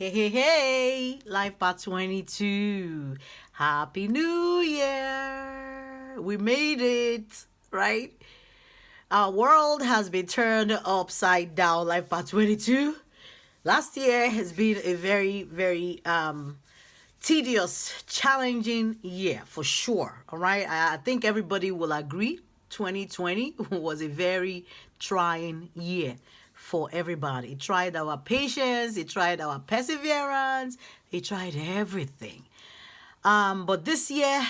Hey, Life Path 22. Happy New Year. We made it, right? Our world has been turned upside down, Life Path 22. Last year has been a very tedious, challenging year for sure. All right. I think everybody will agree 2020 was a very trying year for everybody. It tried our patience, it tried our perseverance, it tried everything. But this year,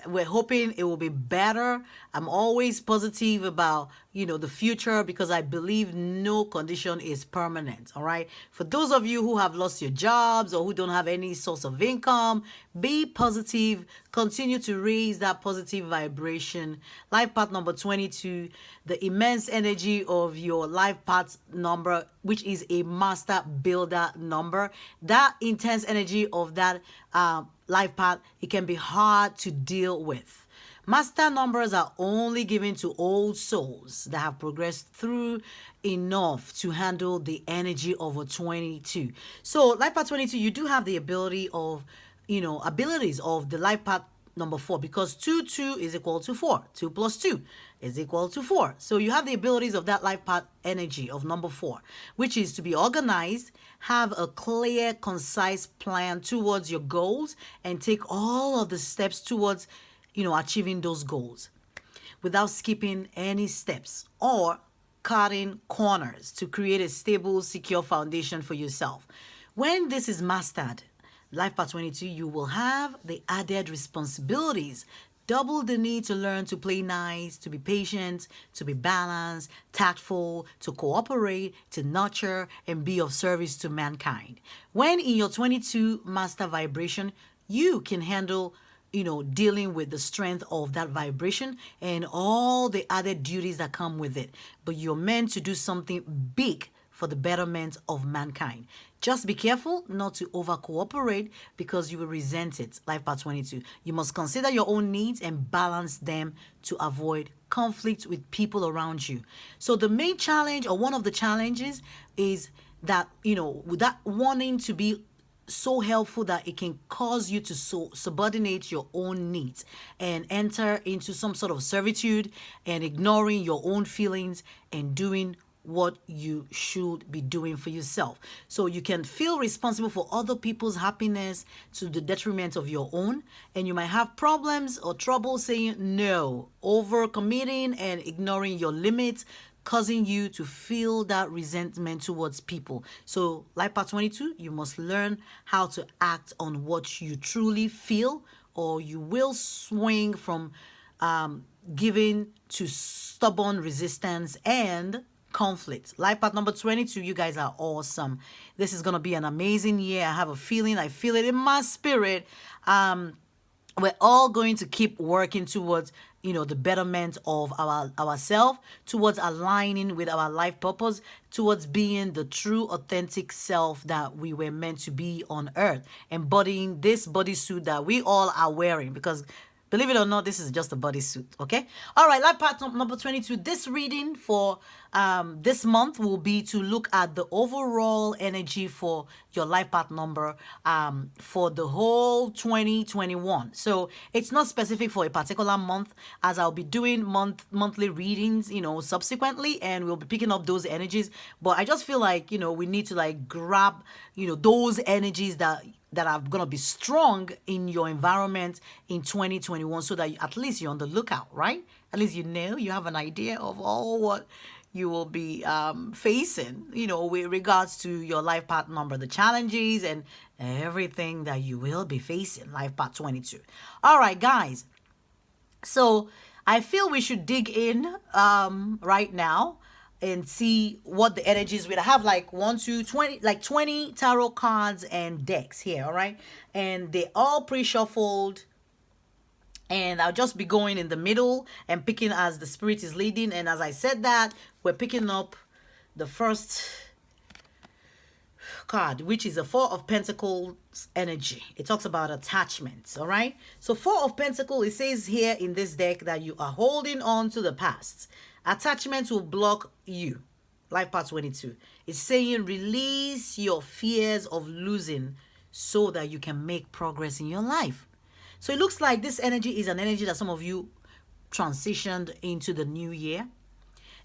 we're hoping it will be better. I'm always positive about, the future because I believe no condition is permanent. All right. For those of you who have lost your jobs or who don't have any source of income, be positive. Continue to raise that positive vibration. Life path number 22, the immense energy of your life path number, which is a master builder number. That intense energy of that life path, it can be hard to deal with. Master numbers are only given to old souls that have progressed through enough to handle the energy of a 22. So, life path 22, you do have the ability of, abilities of the life path number 4 because 2 is equal to 4. 2 plus 2 is equal to 4. So you have the abilities of that life path energy of number 4, which is to be organized, have a clear, concise plan towards your goals, and take all of the steps towards, achieving those goals without skipping any steps or cutting corners to create a stable, secure foundation for yourself. When this is mastered, Life Path 22, you will have the added responsibilities, double the need to learn to play nice, to be patient, to be balanced, tactful, to cooperate, to nurture, and be of service to mankind. When in your 22 master vibration, you can handle dealing with the strength of that vibration and all the added duties that come with it. But you're meant to do something big for the betterment of mankind. Just be careful not to over cooperate because you will resent it. Life Path 22. You must consider your own needs and balance them to avoid conflict with people around you. So the main challenge or one of the challenges is that, with that wanting to be so helpful that it can cause you to subordinate your own needs and enter into some sort of servitude and ignoring your own feelings and doing what you should be doing for yourself. So you can feel responsible for other people's happiness to the detriment of your own, and you might have problems or trouble saying no, over committing and ignoring your limits, causing you to feel that resentment towards people. So, Life Path 22, you must learn how to act on what you truly feel, or you will swing from giving to stubborn resistance and conflict. Life path number 22, you guys are awesome. This is going to be an amazing year. I have a feeling, I feel it in my spirit. We're all going to keep working towards the betterment of ourselves, towards aligning with our life purpose, towards being the true authentic self that we were meant to be on earth, embodying this bodysuit that we all are wearing, because believe it or not, this is just a bodysuit, okay? All right, life path number 22. This reading for this month will be to look at the overall energy for your life path number for the whole 2021. So it's not specific for a particular month, as I'll be doing monthly readings, subsequently, and we'll be picking up those energies. But I just feel like, we need to grab, those energies that are going to be strong in your environment in 2021 so that at least you're on the lookout, right? At least you have an idea of all what you will be facing, with regards to your life path number, the challenges and everything that you will be facing, life path 22. All right, guys. So I feel we should dig in right now and see what the energies will. I have 20 tarot cards and decks here, all right? And they all pre-shuffled. And I'll just be going in the middle and picking as the spirit is leading. And as I said that, we're picking up the first card, which is a Four of Pentacles energy. It talks about attachments, all right? So Four of Pentacles, it says here in this deck that you are holding on to the past. Attachment will block you, Life part 22. It's saying release your fears of losing so that you can make progress in your life. So it looks like this energy is an energy that some of you transitioned into the new year.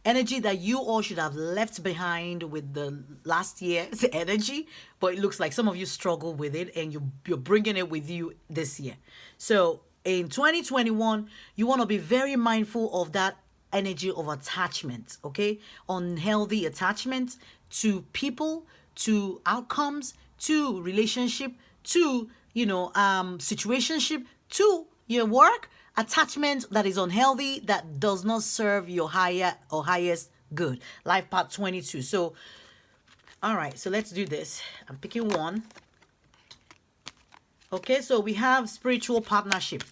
Energy that you all should have left behind with the last year's energy, but it looks like some of you struggle with it and you're bringing it with you this year. So in 2021, you want to be very mindful of that energy of attachment, okay? Unhealthy attachment to people, to outcomes, to relationship, to, situationship, to your work, attachment that is unhealthy, that does not serve your higher or highest good. Life part 22. So, all right, so let's do this. I'm picking one. Okay, so we have spiritual partnership.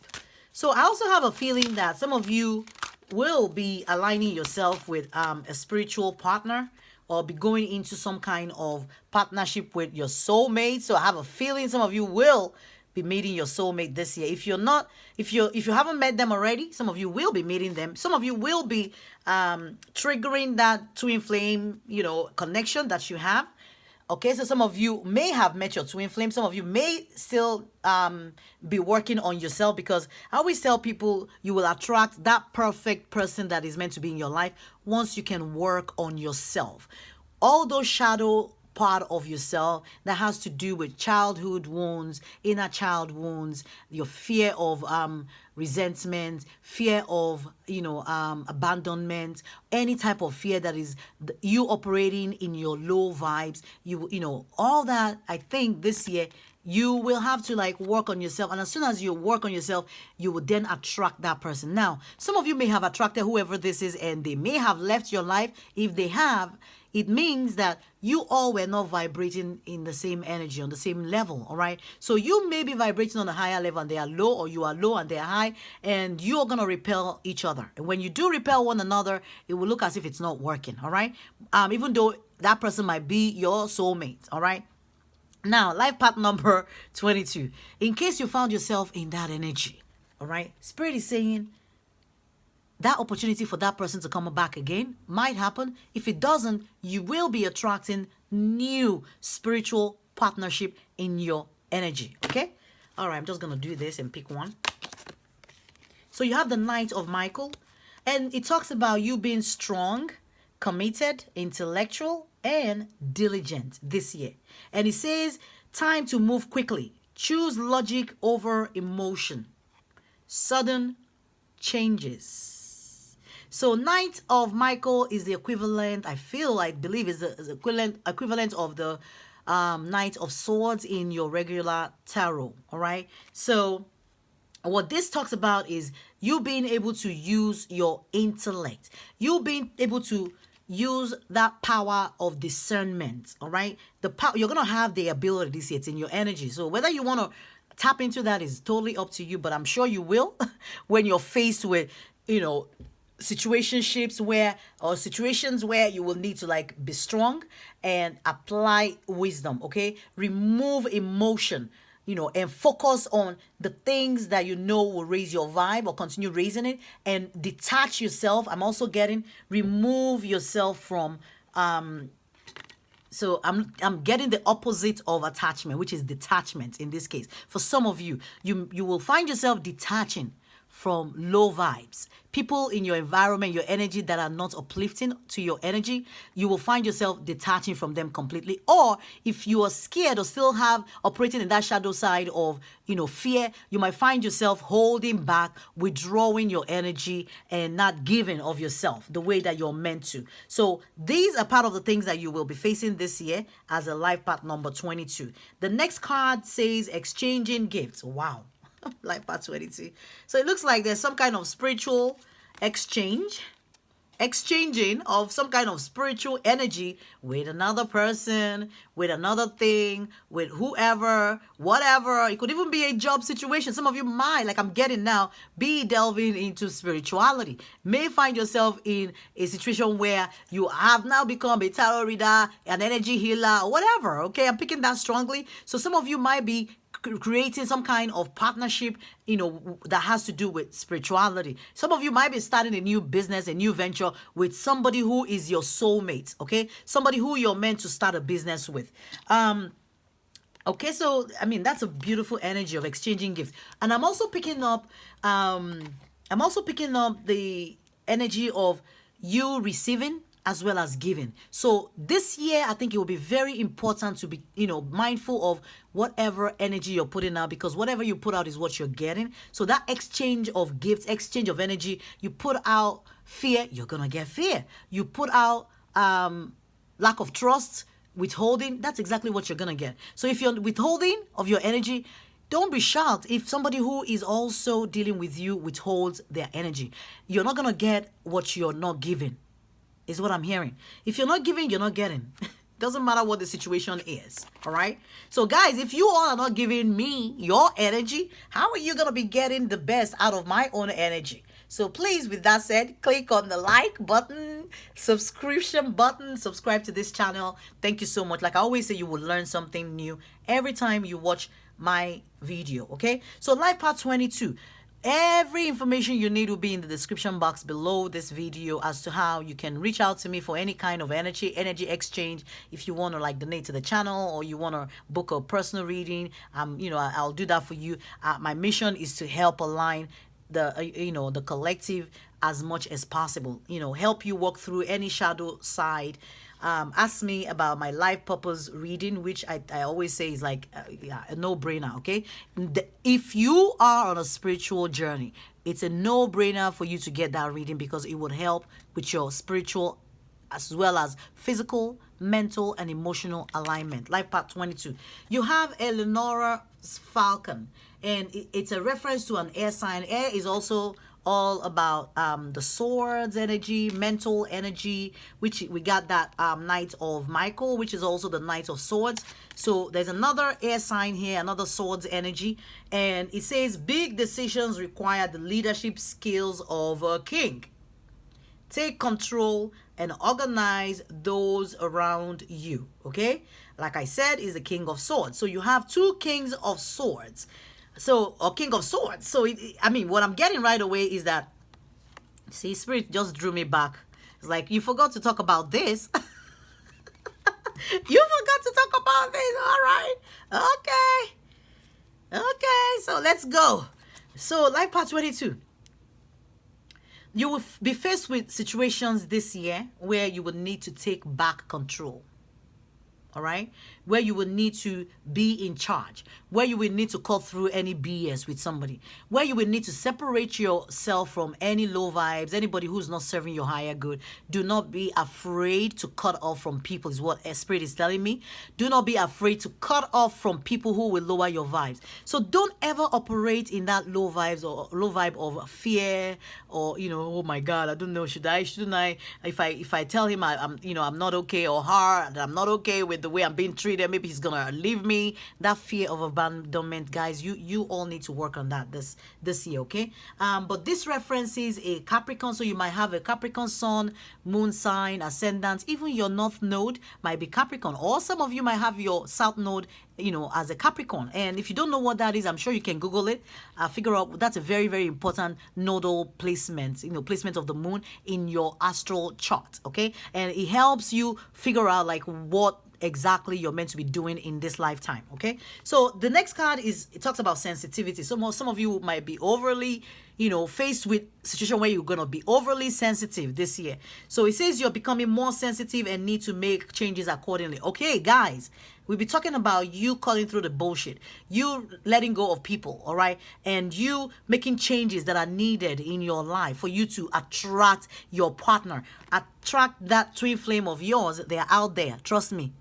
So I also have a feeling that some of you will be aligning yourself with a spiritual partner or be going into some kind of partnership with your soulmate. So I have a feeling some of you will be meeting your soulmate this year. If you haven't met them already, some of you will be meeting them. Some of you will be triggering that twin flame, connection that you have. Okay, so some of you may have met your twin flame. Some of you may still be working on yourself, because I always tell people you will attract that perfect person that is meant to be in your life once you can work on yourself. All those shadow part of yourself that has to do with childhood wounds, inner child wounds, your fear of resentment, fear of abandonment, any type of fear that is you operating in your low vibes, all that. I think this year you will have to work on yourself, and as soon as you work on yourself, you will then attract that person. Now, some of you may have attracted whoever this is and they may have left your life. If they have, it means that you all were not vibrating in the same energy, on the same level, all right? So you may be vibrating on a higher level and they are low, or you are low and they are high, and you're going to repel each other. And when you do repel one another, it will look as if it's not working, all right? Even though that person might be your soulmate, all right? Now, life path number 22. In case you found yourself in that energy, all right? Spirit is saying, that opportunity for that person to come back again might happen. If it doesn't, you will be attracting new spiritual partnership in your energy, okay? All right, I'm just going to do this and pick one. So you have the Knight of Michael, and it talks about you being strong, committed, intellectual, and diligent this year. And it says, time to move quickly. Choose logic over emotion. Sudden changes. So Knight of Michael is the equivalent, I believe is the equivalent of the Knight of Swords in your regular tarot, all right? So what this talks about is you being able to use your intellect. You being able to use that power of discernment, all right? You're going to have the ability this year. It's in your energy. So whether you want to tap into that is totally up to you, but I'm sure you will when you're faced with, situations where you will need to be strong and apply wisdom, okay? Remove emotion, and focus on the things that will raise your vibe or continue raising it, and detach yourself. I'm also remove yourself from so I'm getting the opposite of attachment, which is detachment in this case. For some of you, you will find yourself detaching from low vibes, people in your environment, your energy that are not uplifting to your energy. You will find yourself detaching from them completely. Or if you are scared or still operating in that shadow side of fear, you might find yourself holding back, withdrawing your energy, and not giving of yourself the way that you're meant to. So these are part of the things that you will be facing this year as a life path number 22. The next card says exchanging gifts. Wow. Life part 22. So it looks like there's some kind of spiritual exchanging of some kind of spiritual energy with another person, with another thing, with whoever, whatever. It could even be a job situation. Some of you might, like I'm getting now, be delving into spirituality. May find yourself in a situation where you have now become a tarot reader, an energy healer, or whatever. Okay, I'm picking that strongly. So some of you might be creating some kind of partnership, that has to do with spirituality. Some of you might be starting a new business, a new venture with somebody who is your soulmate, okay? Somebody who you're meant to start a business with. Okay, so that's a beautiful energy of exchanging gifts. And I'm also picking up the energy of you receiving as well as giving. So this year, I think it will be very important to be, mindful of whatever energy you're putting out, because whatever you put out is what you're getting. So that exchange of gifts, exchange of energy, you put out fear, you're gonna get fear. You put out lack of trust, withholding, that's exactly what you're gonna get. So if you're withholding of your energy, don't be shocked if somebody who is also dealing with you withholds their energy. You're not gonna get what you're not giving, is what I'm hearing. If you're not giving, you're not getting. Doesn't matter what the situation is. All right. So guys, if you all are not giving me your energy, how are you gonna be getting the best out of my own energy? So please, with that said, click on the like button, subscription button, subscribe to this channel. Thank you so much. Like I always say, you will learn something new every time you watch my video. Okay. So life part 22. Every information you need will be in the description box below this video as to how you can reach out to me for any kind of energy exchange. If you want to donate to the channel, or you want to book a personal reading, I'll do that for you. My mission is to help align the collective as much as possible. Help you walk through any shadow side. Ask me about my life purpose reading, which I always say is like a no-brainer, okay? If you are on a spiritual journey, it's a no-brainer for you to get that reading, because it would help with your spiritual as well as physical, mental, and emotional alignment. Life part 22. You have Eleonora's Falcon, and it's a reference to an air sign. Air is also all about the swords energy, mental energy, which we got that Knight of Michael, which is also the Knight of Swords. So there's another air sign here, another swords energy, and it says big decisions require the leadership skills of a king. Take control and organize those around you. Okay, like I said, is the King of Swords. So you have two Kings of Swords. So, or King of Swords. So, what I'm getting right away is that, see, Spirit just drew me back. It's like, you forgot to talk about this. You forgot to talk about this. All right. Okay. So, let's go. So, life part 22. You will be faced with situations this year where you will need to take back control. All right, where you will need to be in charge, where you will need to cut through any BS with somebody, where you will need to separate yourself from any low vibes, anybody who's not serving your higher good. Do not be afraid to cut off from people, is what Spirit is telling me. Do not be afraid to cut off from people who will lower your vibes. So don't ever operate in that low vibes or low vibe of fear, or oh my God, I don't know, shouldn't I? If I tell him I'm not okay, or her that I'm not okay with the way I'm being treated, maybe he's gonna leave me. That fear of abandonment, guys, you all need to work on that this year, okay? But this references a Capricorn, so you might have a Capricorn sun, moon sign, ascendant. Even your north node might be Capricorn, or some of you might have your south node as a Capricorn. And if you don't know what that is, I'm sure you can Google it, figure out. That's a very, very important nodal placement, placement of the moon in your astral chart, okay? And it helps you figure out what exactly you're meant to be doing in this lifetime. Okay, so the next card it talks about sensitivity. Some of you might be overly faced with situation where you're gonna be overly sensitive this year. So it says you're becoming more sensitive and need to make changes accordingly. Okay, guys, we'll be talking about you cutting through the bullshit, you letting go of people, all right, and you making changes that are needed in your life for you to attract your partner, attract that twin flame of yours. They're out there, trust me.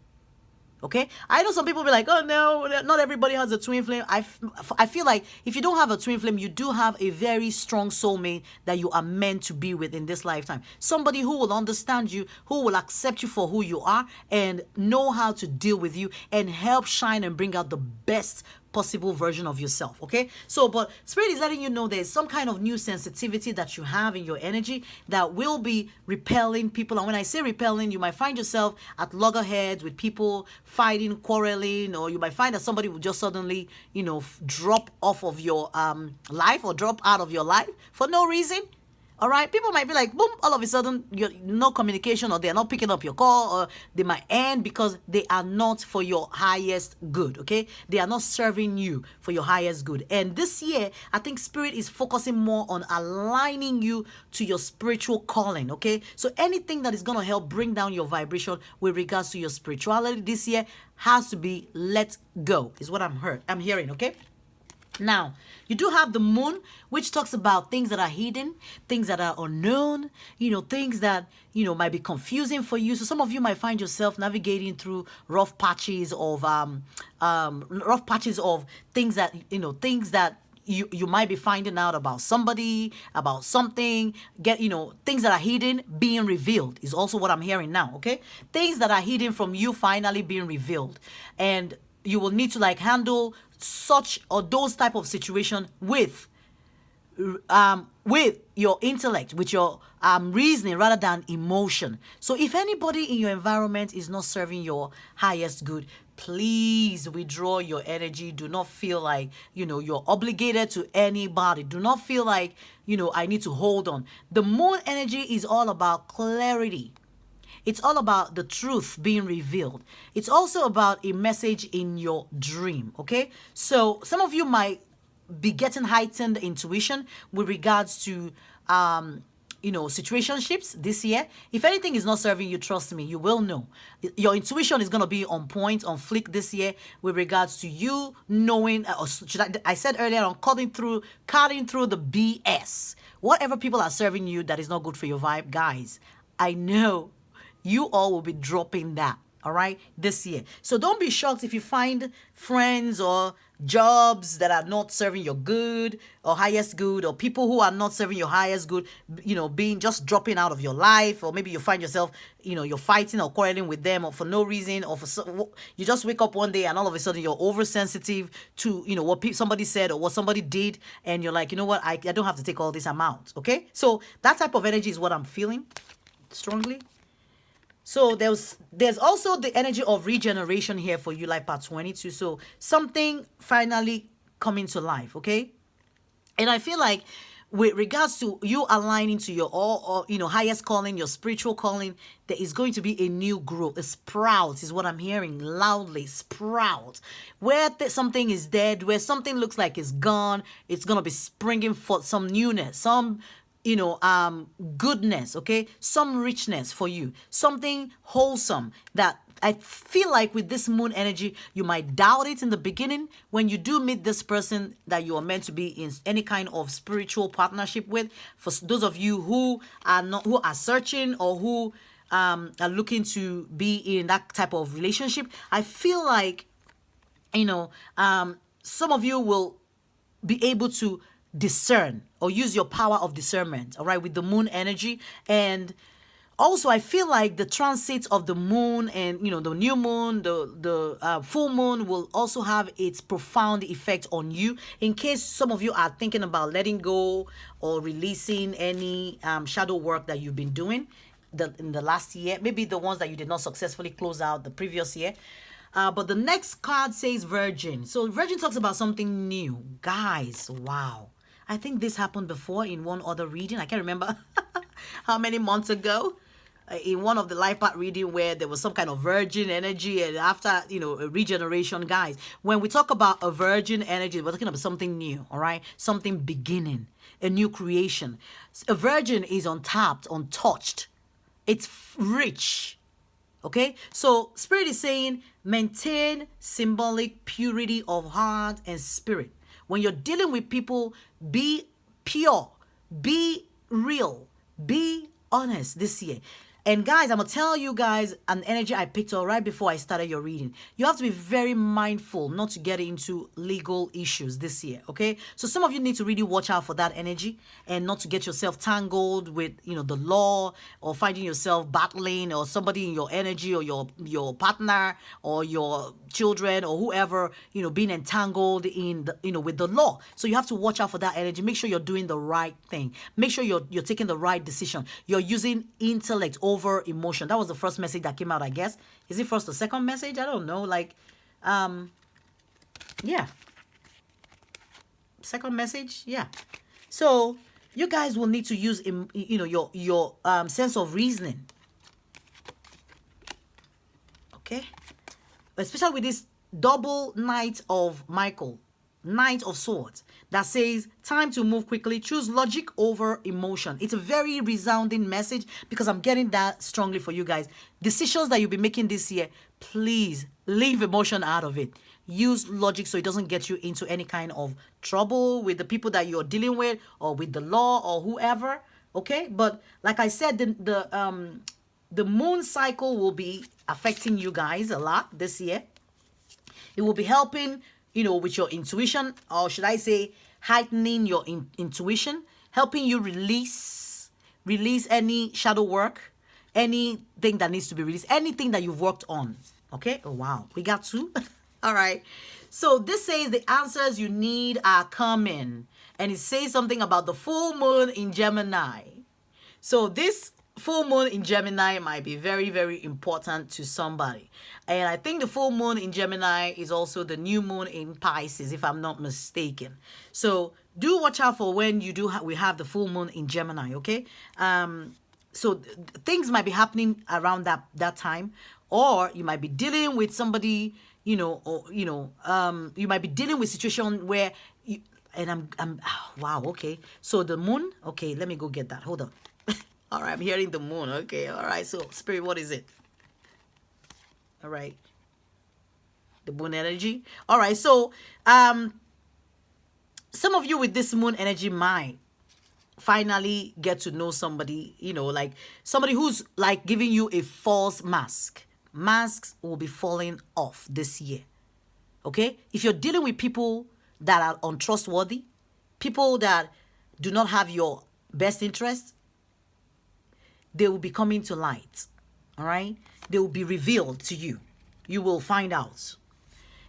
Okay, I know some people be like, oh no, not everybody has a twin flame. I feel like if you don't have a twin flame, you do have a very strong soulmate that you are meant to be with in this lifetime. Somebody who will understand you, who will accept you for who you are, and know how to deal with you and help shine and bring out the best possible version of yourself. Okay, so but Spirit is letting you know there's some kind of new sensitivity that you have in your energy that will be repelling people. And when I say repelling, you might find yourself at loggerheads with people fighting, quarreling, or you might find that somebody will just suddenly, drop off of your life or drop out of your life for no reason. All right, people might be like, boom, all of a sudden, no communication, or they're not picking up your call, or they might end because they are not for your highest good, okay? They are not serving you for your highest good. And this year, I think Spirit is focusing more on aligning you to your spiritual calling, okay? So anything that is going to help bring down your vibration with regards to your spirituality this year has to be let go, is what I'm hearing, okay? Now, you do have the moon, which talks about things that are hidden, things that are unknown, things that, might be confusing for you. So some of you might find yourself navigating through rough patches of things that, you might be finding out about somebody, about something, things that are hidden being revealed is also what I'm hearing now, okay? Things that are hidden from you finally being revealed. And you will need to handle such or those type of situation with your intellect, with your reasoning rather than emotion. So if anybody in your environment is not serving your highest good, please withdraw your energy. Do not feel like, you're obligated to anybody. Do not feel like, I need to hold on. The moon energy is all about clarity. It's all about the truth being revealed. It's also about a message in your dream, okay? So some of you might be getting heightened intuition with regards to, situationships this year. If anything is not serving you, trust me, you will know. Your intuition is going to be on point, on flick this year with regards to you knowing, I said earlier on, cutting through the BS. Whatever people are serving you that is not good for your vibe, guys, I know you all will be dropping that, all right, this year. So don't be shocked if you find friends or jobs that are not serving your good or highest good, or people who are not serving your highest good, being just dropping out of your life. Or maybe you find yourself, you're fighting or quarreling with them, or for no reason, or you just wake up one day and all of a sudden you're oversensitive to, what somebody said or what somebody did. And you're like, what, I don't have to take all this amount, okay? So that type of energy is what I'm feeling strongly. So there's also the energy of regeneration here for you, like part 22. So something finally coming to life, okay? And I feel like with regards to you aligning to your highest calling, your spiritual calling, there is going to be a new growth. A sprout is what I'm hearing loudly. Sprout. Where something is dead, where something looks like it's gone, it's going to be springing forth some newness, some goodness, okay? Some richness for you, something wholesome that I feel like with this moon energy, you might doubt it in the beginning. When you do meet this person that you are meant to be in any kind of spiritual partnership with, for those of you who are searching or who are looking to be in that type of relationship, I feel like, some of you will be able to discern or use your power of discernment, all right, with the moon energy. And also I feel like the transits of the moon and the new moon, the full moon will also have its profound effect on you, in case some of you are thinking about letting go or releasing any shadow work that you've been doing in the last year, maybe the ones that you did not successfully close out the previous year. But the next card says Virgin. So Virgin talks about something new. Guys, wow. I think this happened before in one other reading. I can't remember how many months ago. In one of the life path reading where there was some kind of virgin energy, and after, a regeneration. Guys, when we talk about a virgin energy, we're talking about something new, all right? Something beginning, a new creation. A virgin is untapped, untouched. It's rich. Okay, so Spirit is saying maintain symbolic purity of heart and spirit. When you're dealing with people, be pure, be real, be honest this year. And guys, I'm going to tell you guys an energy I picked up right before I started your reading. You have to be very mindful not to get into legal issues this year, okay? So some of you need to really watch out for that energy and not to get yourself tangled with, the law, or finding yourself battling, or somebody in your energy, or your partner, or your children, or whoever, being entangled in the, with the law. So you have to watch out for that energy. Make sure you're doing the right thing. Make sure you're taking the right decision. You're using intellect over emotion. That was the first message that came out, I guess. Is it first or second message? I don't know. Yeah. Second message? Yeah. So you guys will need to use, your sense of reasoning. Okay? Especially with this double Knight of Michael, Knight of Swords, that says time to move quickly. Choose logic over emotion. It's a very resounding message because I'm getting that strongly for you guys. Decisions that you'll be making this year, please leave emotion out of it. Use logic so it doesn't get you into any kind of trouble with the people that you're dealing with, or with the law, or whoever. Okay? But like I said, the moon cycle will be affecting you guys a lot this year. It will be helping, with your intuition, or should I say, heightening your intuition, helping you release any shadow work, anything that needs to be released, anything that you've worked on. Okay? Oh, wow. We got two. All right. So this says the answers you need are coming. And it says something about the full moon in Gemini. So this full moon in Gemini might be very, very important to somebody. And I think the full moon in Gemini is also the new moon in Pisces, if I'm not mistaken. So do watch out for when you we have the full moon in Gemini, okay? So things might be happening around that time, or you might be dealing with somebody, you might be dealing with a situation where wow, okay. So the moon, okay, let me go get that. Hold on. All right, I'm hearing the moon. Okay, all right. So, Spirit, what is it? All right. The moon energy. All right. So, some of you with this moon energy might finally get to know somebody, like somebody who's like giving you a false mask. Masks will be falling off this year. Okay? If you're dealing with people that are untrustworthy, people that do not have your best interest, they will be coming to light. All right? They will be revealed to you. You will find out.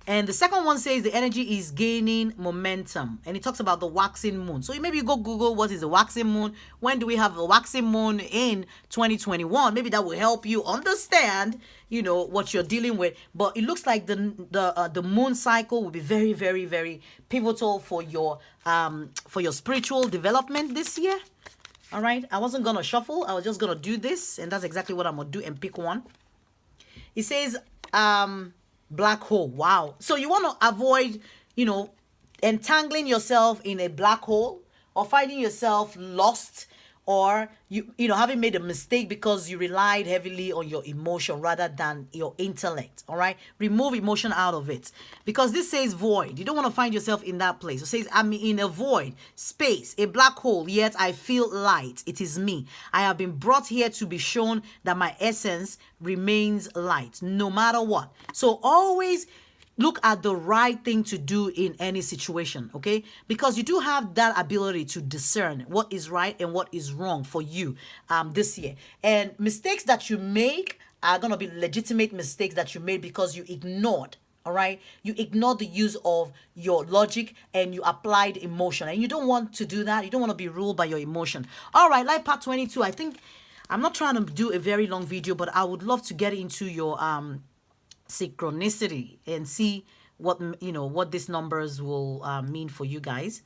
And the second one says the energy is gaining momentum. And it talks about the waxing moon. So maybe you go Google what is a waxing moon. When do we have a waxing moon in 2021? Maybe that will help you understand, what you're dealing with. But it looks like the moon cycle will be very, very, very pivotal for your spiritual development this year. All right. I wasn't going to shuffle. I was just going to do this. And that's exactly what I'm going to do, and pick one. It says, black hole. Wow. So you want to avoid, entangling yourself in a black hole, or finding yourself lost, or having made a mistake because you relied heavily on your emotion rather than your intellect. All right. Remove emotion out of it, because this says void. You don't want to find yourself in that place. It says, I'm in a void, space, a black hole, yet I feel light. It is me. I have been brought here to be shown that my essence remains light no matter what. So always look at the right thing to do in any situation, okay? Because you do have that ability to discern what is right and what is wrong for you this year. And mistakes that you make are going to be legitimate mistakes that you made because you ignored, all right? You ignored the use of your logic and you applied emotion. And you don't want to do that. You don't want to be ruled by your emotion. All right, life part 22. I think I'm not trying to do a very long video, but I would love to get into your synchronicity and see what these numbers will mean for you guys.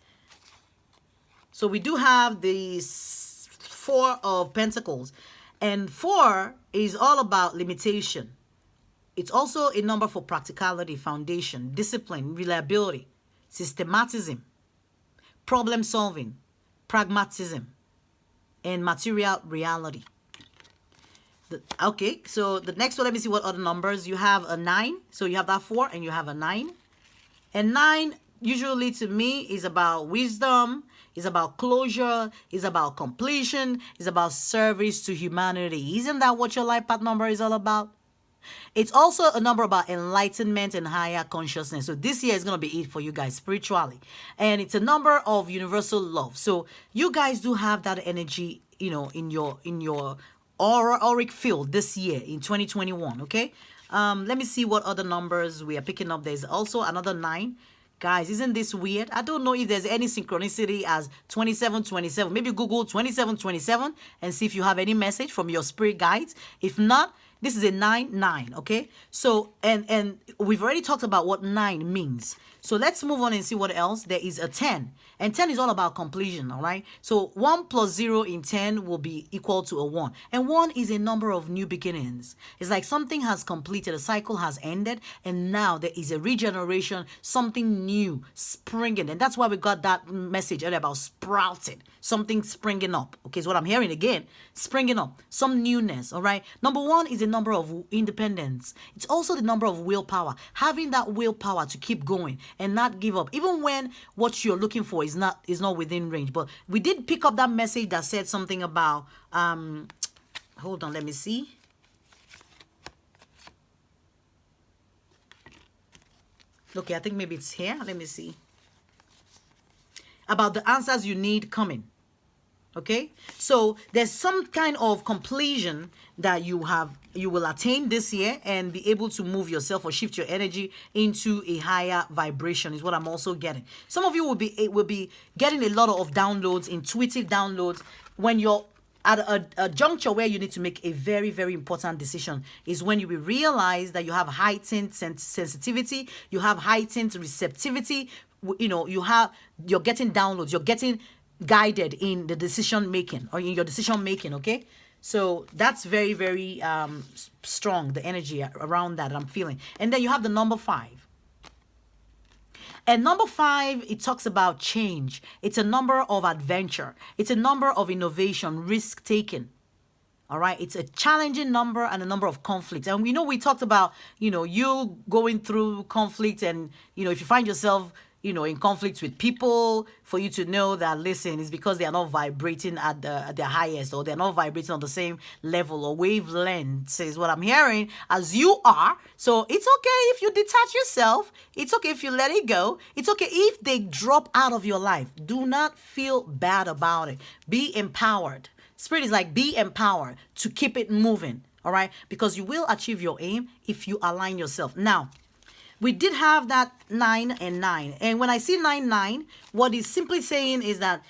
So we do have the 4 of Pentacles, and 4 is all about limitation. It's also a number for practicality, foundation, discipline, reliability, systematism, problem solving, pragmatism, and material reality. Okay, so the next one, let me see what other numbers. You have a 9. So you have that 4 and you have a 9. And 9 usually to me is about wisdom. It's about closure. It's about completion. It's about service to humanity. Isn't that what your life path number is all about? It's also a number about enlightenment and higher consciousness. So this year is going to be it for you guys spiritually. And it's a number of universal love. So you guys do have that energy, in your auric field this year in 2021, okay? Let me see what other numbers we are picking up. There's also another 9. Guys, isn't this weird? I don't know if there's any synchronicity as 2727. Maybe Google 2727 and see if you have any message from your spirit guides. If not, this is a 9-9, okay? So, and we've already talked about what 9 means. So let's move on and see what else. There is a 10. And 10 is all about completion, all right? So 1 plus 0 in 10 will be equal to a 1. And 1 is a number of new beginnings. It's like something has completed, a cycle has ended, and now there is a regeneration, something new springing. And that's why we got that message earlier about sprouting, something springing up. Okay, is what I'm hearing again. Springing up, some newness, all right? Number 1 is a number of independence. It's also the number of willpower, having that willpower to keep going and not give up, even when what you're looking for is not within range. But we did pick up that message that said something about hold on, let me see. Okay, I think maybe it's here. Let me see. About the answers you need coming. Okay, so there's some kind of completion that you will attain this year and be able to move yourself or shift your energy into a higher vibration is what I'm also getting. Some of you will be getting a lot of downloads, intuitive downloads, when you're at a juncture where you need to make a very, very important decision. Is when you will realize that you have heightened sensitivity, you have heightened receptivity. You're getting downloads, you're getting guided in the decision making or in your decision making. Okay, so that's very, very strong, the energy around that I'm feeling. And then you have the number 5. And number 5, it talks about change. It's a number of adventure. It's a number of innovation, risk taking. All right, it's a challenging number and a number of conflict. And we talked about, you going through conflict, and, if you find yourself in conflict with people, for you to know that, listen, it's because they are not vibrating at their highest, or they're not vibrating on the same level or wavelength, is what I'm hearing, as you are. So it's okay if you detach yourself. It's okay if you let it go. It's okay if they drop out of your life. Do not feel bad about it. Be empowered. Spirit is like, be empowered to keep it moving, all right? Because you will achieve your aim if you align yourself. Now, we did have that 9 and 9. And when I see 9-9, what it's simply saying is that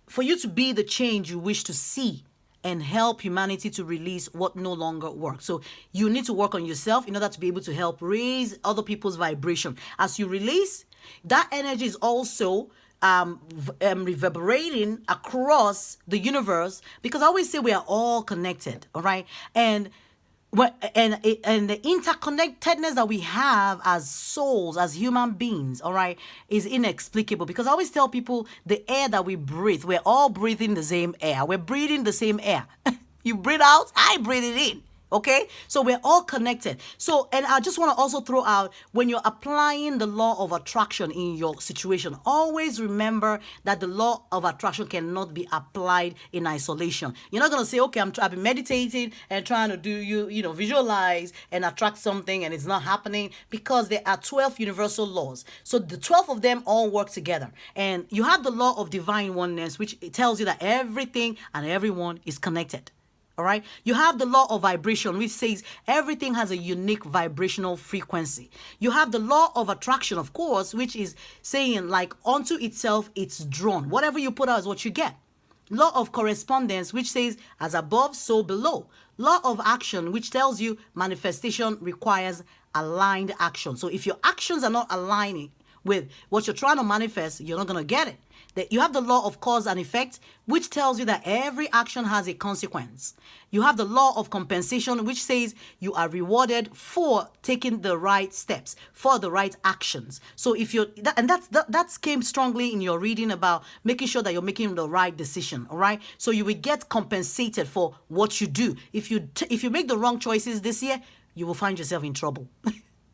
for you to be the change you wish to see and help humanity to release what no longer works. So you need to work on yourself in order to be able to help raise other people's vibration. As you release, that energy is also reverberating across the universe, because I always say we are all connected, all right? And the interconnectedness that we have as souls, as human beings, all right, is inexplicable. Because I always tell people, the air that we breathe, we're all breathing the same air. We're breathing the same air. You breathe out, I breathe it in. Okay, so we're all connected. So, and I just want to also throw out, when you're applying the law of attraction in your situation, always remember that the law of attraction cannot be applied in isolation. You're not going to say, okay, I've been meditating and trying to visualize and attract something, and it's not happening, because there are 12 universal laws. So the 12 of them all work together. And you have the law of divine oneness, which tells you that everything and everyone is connected. All right. You have the law of vibration, which says everything has a unique vibrational frequency. You have the law of attraction, of course, which is saying, like, unto itself, it's drawn. Whatever you put out is what you get. Law of correspondence, which says as above, so below. Law of action, which tells you manifestation requires aligned action. So if your actions are not aligning with what you're trying to manifest, you're not going to get it. You have the law of cause and effect, which tells you that every action has a consequence. You have the law of compensation, which says you are rewarded for taking the right steps, for the right actions. So if that came strongly in your reading about making sure that you're making the right decision, all right? So you will get compensated for what you do. If you make the wrong choices this year, you will find yourself in trouble.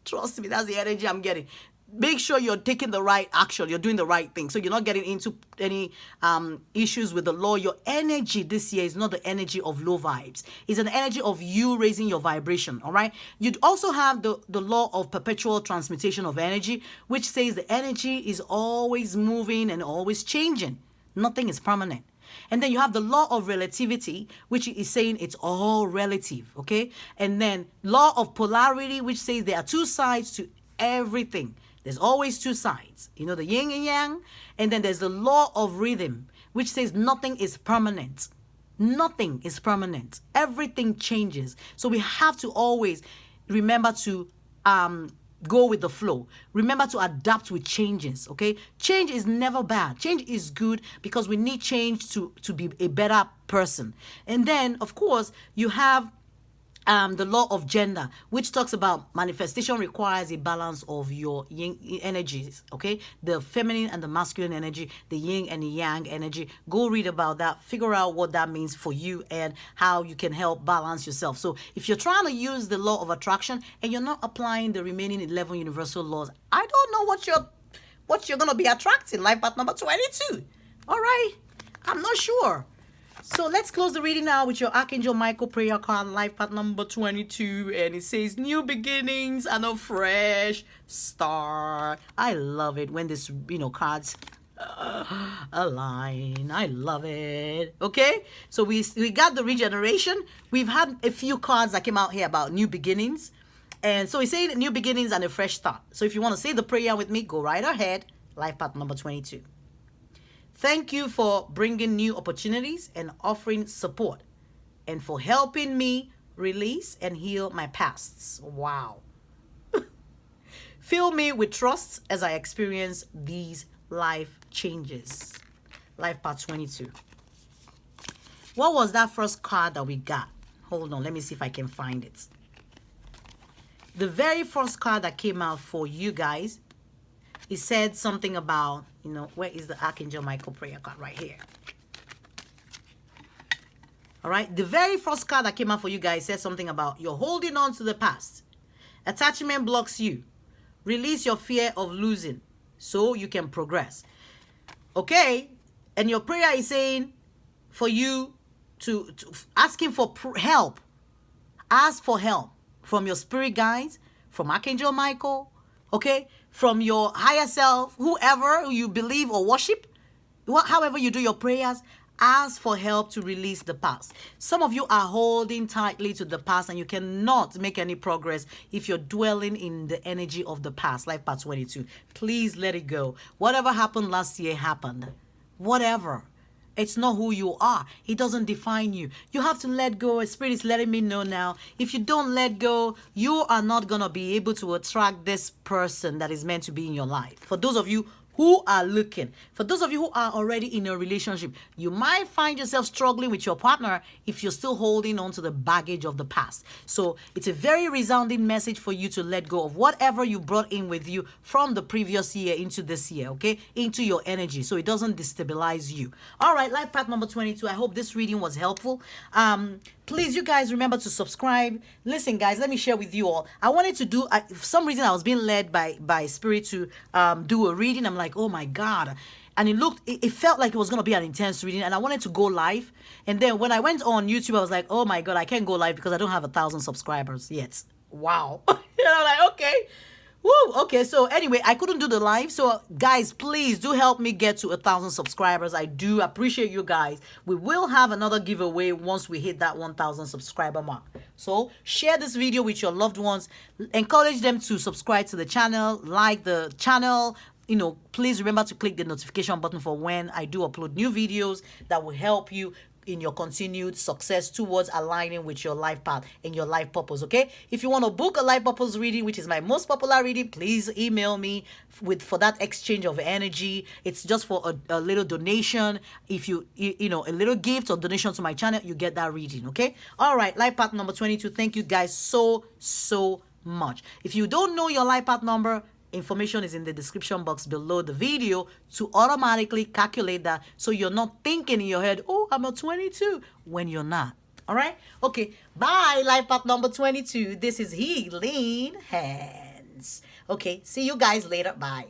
Trust me, that's the energy I'm getting. make sure you're taking the right action, you're doing the right thing, so you're not getting into any issues with the law. Your energy this year is not the energy of low vibes. It's an energy of you raising your vibration. All right. You'd also have the law of perpetual transmutation of energy, which says the energy is always moving and always changing. Nothing is permanent. And then you have the law of relativity, which is saying it's all relative, okay? And then law of polarity, which says there are two sides to everything. There's always two sides, you know, the yin and yang. And then there's the law of rhythm, which says nothing is permanent. Nothing is permanent. Everything changes. So we have to always remember to go with the flow. Remember to adapt with changes, okay? Change is never bad. Change is good because we need change to be a better person. And then, of course, you have the law of gender, which talks about manifestation requires a balance of your yin energies, okay? The feminine and the masculine energy, the yin and the yang energy. Go read about that, figure out what that means for you and how you can help balance yourself. So if you're trying to use the law of attraction and you're not applying the remaining 11 universal laws, I don't know what you're going to be attracting. Life path number 22. All right? I'm not sure. So let's close the reading now with your Archangel Michael prayer card, life path number 22. And it says, new beginnings and a fresh start. I love it when this, cards align. I love it. Okay? So we got the regeneration. We've had a few cards that came out here about new beginnings. And so he's saying new beginnings and a fresh start. So if you want to say the prayer with me, go right ahead. Life path number 22. Thank you for bringing new opportunities and offering support, and for helping me release and heal my pasts. Wow. Fill me with trust as I experience these life changes. Life path 22. What was that first card that we got? Hold on, let me see if I can find it. The very first card that came out for you guys, it said something about, where is the Archangel Michael prayer card? Right here. All right. The very first card that came out for you guys said something about you're holding on to the past. Attachment blocks you. Release your fear of losing so you can progress. Okay. And your prayer is saying for you to asking for help. Ask for help from your spirit guides, from Archangel Michael, okay, from your higher self, whoever you believe or worship, however you do your prayers, ask for help to release the past. Some of you are holding tightly to the past and you cannot make any progress if you're dwelling in the energy of the past. Life path 22. Please let it go. Whatever happened last year happened. Whatever. It's not who you are. It doesn't define you. You have to let go. Spirit is letting me know now. If you don't let go, you are not going to be able to attract this person that is meant to be in your life. For those of you who are looking, for those of you who are already in a relationship, you might find yourself struggling with your partner if you're still holding on to the baggage of the past. So it's a very resounding message for you to let go of whatever you brought in with you from the previous year into this year, okay? Into your energy, so it doesn't destabilize you. All right, life path number 22. I hope this reading was helpful. Please, you guys remember to subscribe. Listen, guys, let me share with you all. I wanted to do, for some reason, I was being led by Spirit to do a reading. I'm like, oh my God. And it felt like it was going to be an intense reading. And I wanted to go live. And then when I went on YouTube, I was like, oh my God, I can't go live because I don't have 1,000 subscribers yet. Wow. I'm like, okay. Woo, okay, so anyway, I couldn't do the live. So guys, please do help me get to 1,000 subscribers. I do appreciate you guys. We will have another giveaway once we hit that 1,000 subscriber mark. So share this video with your loved ones. Encourage them to subscribe to the channel, like the channel. Please remember to click the notification button for when I do upload new videos that will help you in your continued success towards aligning with your life path and your life purpose, okay? If you want to book a life purpose reading, which is my most popular reading, please email me for that exchange of energy. It's just for a little donation. If you a little gift or donation to my channel, you get that reading, okay? All right, life path number 22. Thank you guys so much. If you don't know your life path number, information is in the description box below the video to automatically calculate that, so you're not thinking in your head, oh, I'm a 22, when you're not. All right? Okay. Bye, life path number 22. This is Healing Hand. friends. Okay, see you guys later. Bye.